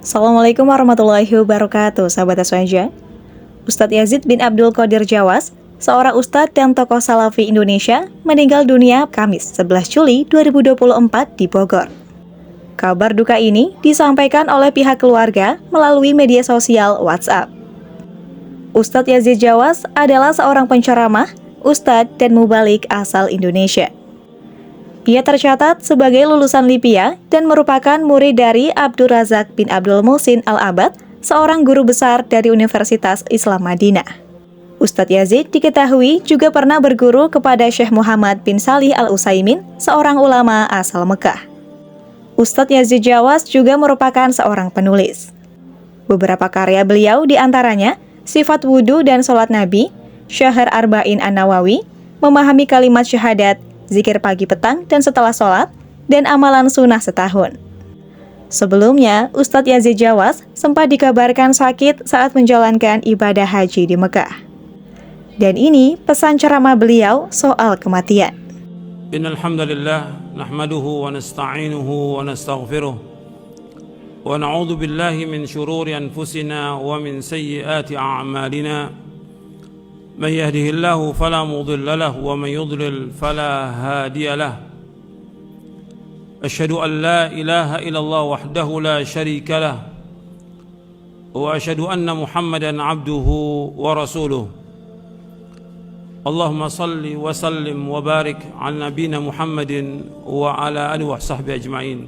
Assalamualaikum warahmatullahi wabarakatuh, sahabat Aswaja. Ustadz Yazid bin Abdul Qadir Jawas, seorang ustadz dan tokoh salafi Indonesia, meninggal dunia Kamis 11 Juli 2024 di Bogor. Kabar duka ini disampaikan oleh pihak keluarga melalui media sosial WhatsApp. Ustadz Yazid Jawas adalah seorang penceramah, ustadz dan mubalik asal Indonesia. Ia tercatat sebagai lulusan Libya dan merupakan murid dari Abdul Razak bin Abdul Muhsin Al-Abad, seorang guru besar dari Universitas Islam Madinah. Ustadz Yazid diketahui juga pernah berguru kepada Syekh Muhammad bin Salih Al-Utsaimin, seorang ulama asal Mekah. Ustadz Yazid Jawas juga merupakan seorang penulis. Beberapa karya beliau diantaranya Sifat Wudhu dan Sholat Nabi, Syahr Arba'in An-Nawawi, Memahami Kalimat Syahadat, Zikir pagi petang dan setelah sholat, dan amalan sunnah setahun. Sebelumnya, Ustadz Yazid Jawas sempat dikabarkan sakit saat menjalankan ibadah haji di Mekah. Dan ini pesan ceramah beliau soal kematian. Innal hamdalillah nahmaduhu wa nasta'inuhu wa nastaghfiruh wa na'udzu billahi min shururi anfusina wa min sayyiati a'malina. من يهده الله فلا مضل له ومن يضلل فلا هادي له أشهد أن لا إله إلا الله وحده لا شريك له وأشهد أن محمدا عبده ورسوله اللهم صل وسلم وبارك على نبينا محمد وعلى آله وصحبه أجمعين.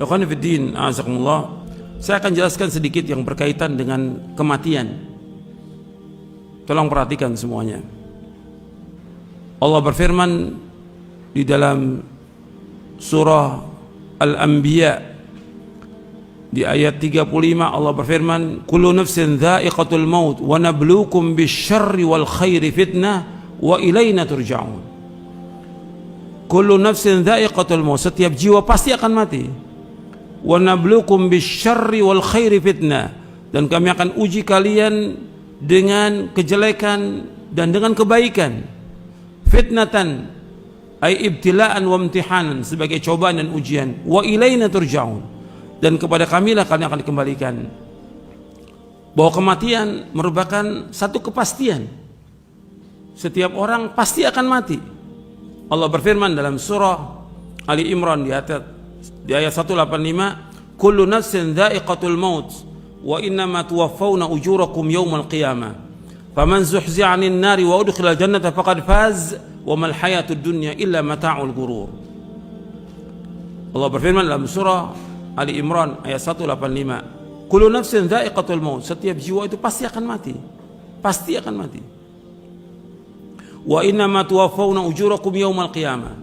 Ikhwan fi din, a'azakumullah. Saya akan jelaskan sedikit yang berkaitan dengan kematian. Tolong perhatikan semuanya. Allah berfirman di dalam surah Al-Anbiya di ayat 35, Allah berfirman, "Kullu nafsin dha'iqatul maut wa nabluukum bisyarri wal khairi fitnah wa ilaina turja'un." Kullu nafsin dha'iqatul maut, setiap jiwa pasti akan mati. Wa nabluukum bisyarri wal khairi fitnah, dan kami akan uji kalian dengan kejelekan dan dengan kebaikan. Fitnatan ay ibtilaan wa imtihanan, sebagai cobaan dan ujian. Wa ilaina turja'un, dan kepada kamilah kalian akan dikembalikan. Bahwa kematian merupakan satu kepastian. Setiap orang pasti akan mati. Allah berfirman dalam surah Ali Imran di ayat 185, "Kullu nafsin dha'iqatul maut wa innama tuwaffawna ujurakum yawmal qiyamah faman zuhzi'a 'anil nari wa udkhilal jannata faqad faz wa mal hayatud dunya illa mata'ul ghurur." Allah berfirman dalam surah Ali Imran ayat 185, "Kullu nafsin dha'iqatul maut", setiap jiwa itu pasti akan mati. Pasti akan mati. "Wa innama tuwaffawna ujurakum yawmal qiyamah",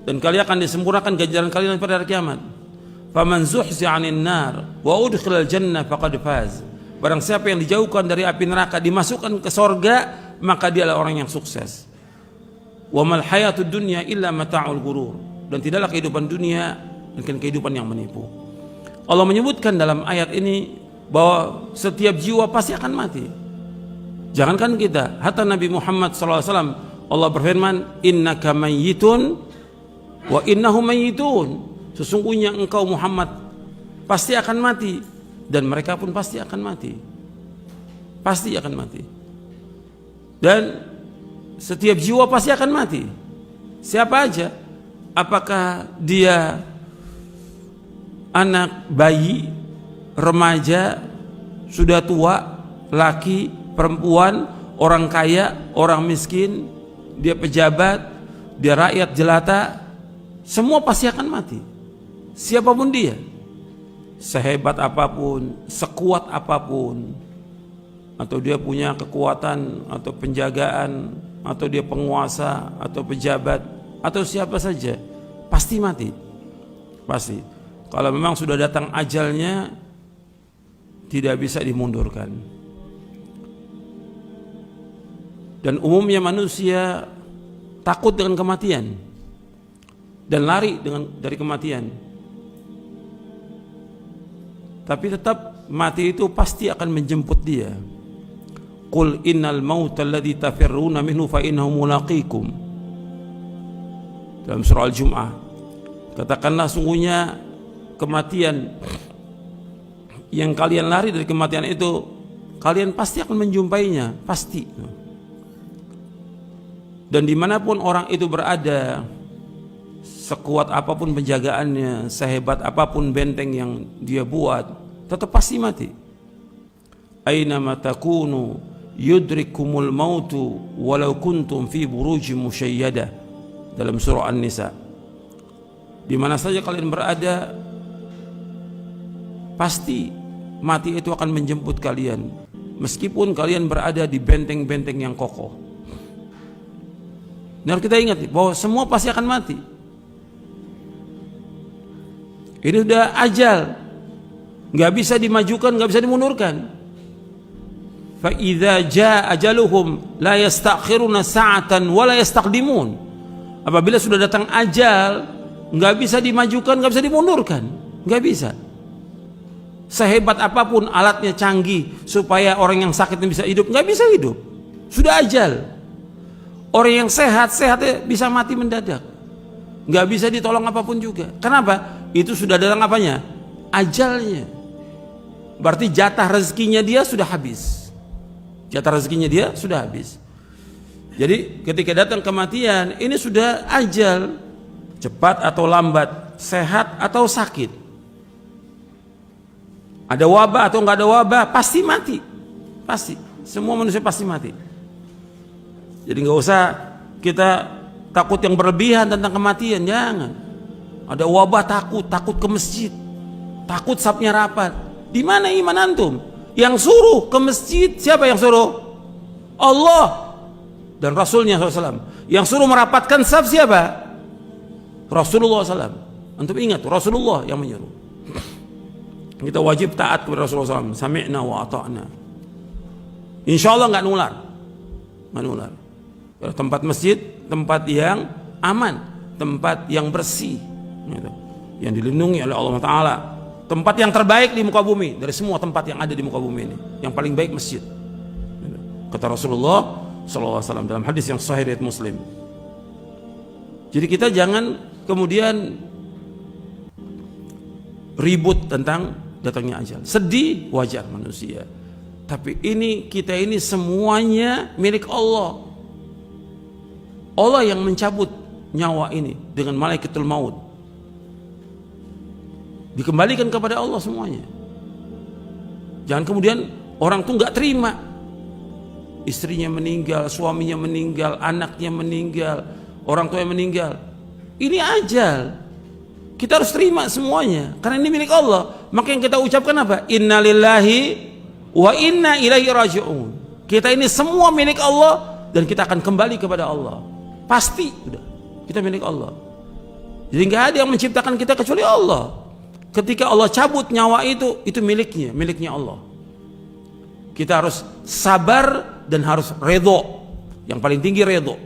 dan kalian akan disempurnakan ganjaran kalian pada hari kiamat. Faman zuhzi'a 'anil nar wa udkhilal jannah faqad faz. Barang siapa yang dijauhkan dari api neraka, dimasukkan ke sorga, maka dia adalah orang yang sukses. Wa mal hayatud dunya illa mata'ul ghurur, dan tidaklah kehidupan dunia melainkan kehidupan yang menipu. Allah menyebutkan dalam ayat ini bahwa setiap jiwa pasti akan mati. Jangankan kita, hatta Nabi Muhammad SAW, Allah berfirman, "Innaka mayyitun wa innahum mayyitun." Sesungguhnya engkau Muhammad pasti akan mati, dan mereka pun pasti akan mati. Pasti akan mati. Dan setiap jiwa pasti akan mati. Siapa aja? Apakah dia anak, bayi, remaja, sudah tua, laki, perempuan, orang kaya, orang miskin, dia pejabat, dia rakyat jelata, semua pasti akan mati. Siapapun dia, sehebat apapun, sekuat apapun, atau dia punya kekuatan atau penjagaan, atau dia penguasa atau pejabat, atau siapa saja, pasti mati. Pasti. Kalau memang sudah datang ajalnya, tidak bisa dimundurkan. Dan umumnya manusia takut dengan kematian dan lari dari kematian. Tapi tetap mati itu pasti akan menjemput dia. Qul innal mauta alladhi tafirruna minhu fa innahu mulaqikum. Dalam surah Al-Jum'ah, katakanlah sungguhnya kematian yang kalian lari dari kematian itu, kalian pasti akan menjumpainya, pasti. Dan dimanapun orang itu berada, sekuat apapun penjagaannya, sehebat apapun benteng yang dia buat, tetap pasti mati. Aynama takunu yudrikumul mautu walau kuntum fi burujin musyayyadah, dalam surah An-Nisa. Di mana saja kalian berada, pasti mati itu akan menjemput kalian, meskipun kalian berada di benteng-benteng yang kokoh. Dan kita ingat bahwa semua pasti akan mati. Ini sudah ajal, nggak bisa dimajukan, nggak bisa dimundurkan. Fa idza jaa ajaluhum la yastakhiruna sa'atan wa la yastaqdimun. Apabila sudah datang ajal, nggak bisa dimajukan, nggak bisa dimundurkan, nggak bisa. Sehebat apapun alatnya canggih supaya orang yang sakit bisa hidup, nggak bisa hidup. Sudah ajal. Orang yang sehatnya bisa mati mendadak, nggak bisa ditolong apapun juga. Kenapa? Itu sudah datang apanya? Ajalnya. Berarti jatah rezekinya dia sudah habis. Jatah rezekinya dia sudah habis. Jadi ketika datang kematian, ini sudah ajal, cepat atau lambat, sehat atau sakit, ada wabah atau nggak ada wabah, pasti mati. Pasti, semua manusia pasti mati. Jadi nggak usah kita takut yang berlebihan tentang kematian, jangan. Ada wabah takut ke masjid, takut sapnya rapat. Di mana iman antum? Yang suruh ke masjid siapa yang suruh? Allah dan Rasulnya SAW. Yang suruh merapatkan saf siapa? Rasulullah SAW. Antum ingat, Rasulullah yang menyuruh. Kita wajib taat kepada Rasulullah SAW. Sami'na wa ata'na. Insya Allah nggak nular. Tempat masjid, tempat yang aman, tempat yang bersih, yang dilindungi oleh Allah Ta'ala, tempat yang terbaik di muka bumi dari semua tempat yang ada di muka bumi ini. Yang paling baik masjid, kata Rasulullah SAW dalam hadis yang sahih riwayat Muslim. Jadi kita jangan kemudian ribut tentang datangnya ajal. Sedih wajar manusia, tapi kita ini semuanya milik Allah. Allah yang mencabut nyawa ini dengan malaikatul maut, dikembalikan kepada Allah semuanya. Jangan kemudian orang tuh nggak terima, istrinya meninggal, suaminya meninggal, anaknya meninggal, orang tuanya meninggal. Ini ajal, kita harus terima semuanya karena ini milik Allah. Maka yang kita ucapkan apa? Innalillahi wa inna ilaihi raji'un. Kita ini semua milik Allah dan kita akan kembali kepada Allah. Pasti udah, kita milik Allah. Jadi nggak ada yang menciptakan kita kecuali Allah. Ketika Allah cabut nyawa itu miliknya Allah. Kita harus sabar dan harus redho. Yang paling tinggi redho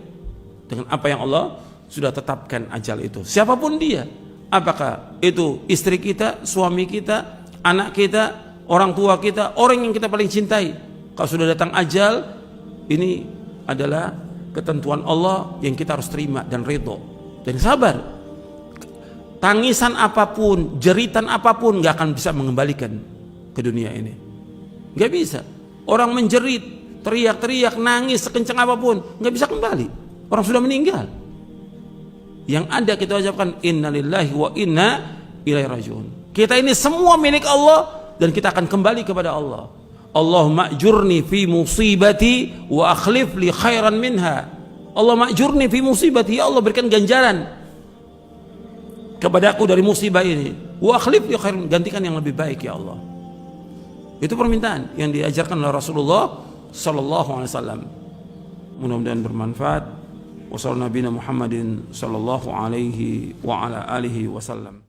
dengan apa yang Allah sudah tetapkan ajal itu. Siapapun dia, apakah itu istri kita, suami kita, anak kita, orang tua kita, orang yang kita paling cintai. Kalau sudah datang ajal, ini adalah ketentuan Allah yang kita harus terima dan redho dan sabar. Tangisan apapun, jeritan apapun gak akan bisa mengembalikan ke dunia ini. Gak bisa. Orang menjerit, teriak-teriak, nangis sekencang apapun, gak bisa kembali. Orang sudah meninggal. Yang ada kita ucapkan innalillahi wa inna ilaihi raji'un. Kita ini semua milik Allah dan kita akan kembali kepada Allah. Allahumma ajurni fi musibati wa akhlif li khairan minha. Allahumma ajurni fi musibati, ya Allah berikan ganjaran kepadaku dari musibah ini. Wa akhlif li khairan, gantikan yang lebih baik ya Allah. Itu permintaan yang diajarkan oleh Rasulullah sallallahu alaihi wasallam. Mudah-mudahan bermanfaat. Wassallallahu Muhammadin sallallahu alaihi wa ala alihi wasallam.